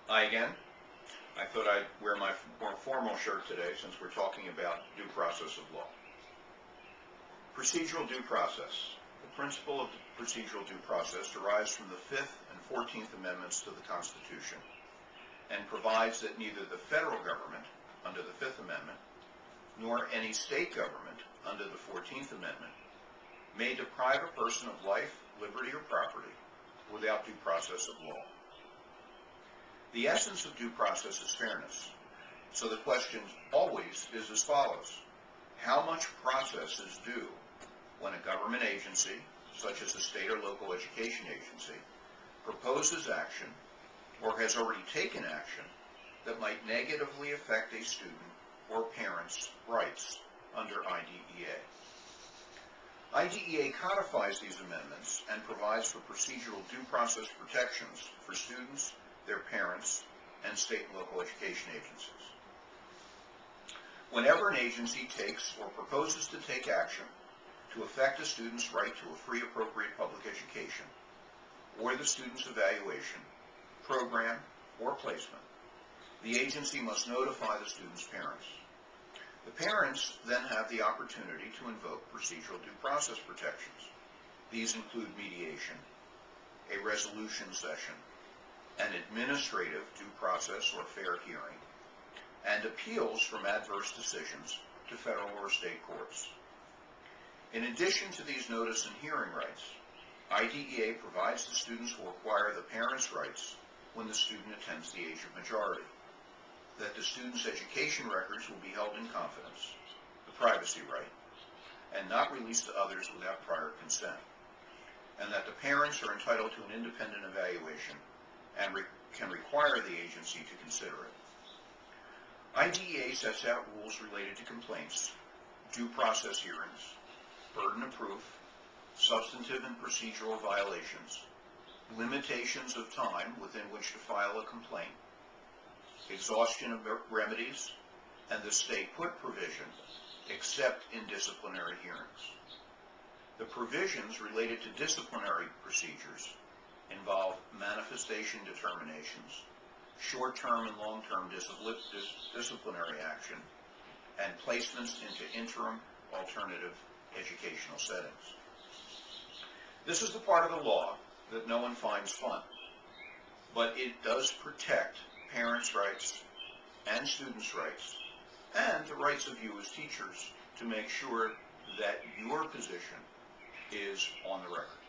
Hi again. I thought I'd wear my more formal shirt today since we're talking about due process of law. Procedural due process. The principle of procedural due process derives from the 5th and 14th Amendments to the Constitution and provides that neither the federal government, under the 5th Amendment, nor any state government, under the 14th Amendment, may deprive a person of life, liberty, or property without due process of law. The essence of due process is fairness. So the question always is as follows. How much process is due when a government agency, such as a state or local education agency, proposes action or has already taken action that might negatively affect a student or parent's rights under IDEA? IDEA codifies these amendments and provides for procedural due process protections for students, their parents, and state and local education agencies. Whenever an agency takes or proposes to take action to affect a student's right to a free, appropriate public education, or the student's evaluation, program, or placement, the agency must notify the student's parents. The parents then have the opportunity to invoke procedural due process protections. These include mediation, a resolution session, an administrative due process or fair hearing, and appeals from adverse decisions to federal or state courts. In addition to these notice and hearing rights, IDEA provides the students will acquire the parents' rights when the student attains the age of majority, that the student's education records will be held in confidence, the privacy right, and not released to others without prior consent, and that the parents are entitled to an independent evaluation and can require the agency to consider it. IDEA sets out rules related to complaints, due process hearings, burden of proof, substantive and procedural violations, limitations of time within which to file a complaint, exhaustion of remedies, and the stay put provision, except in disciplinary hearings. The provisions related to disciplinary procedures involve manifestation determinations, short-term and long-term disciplinary action, and placements into interim alternative educational settings. This is the part of the law that no one finds fun, but it does protect parents' rights and students' rights and the rights of you as teachers to make sure that your position is on the record.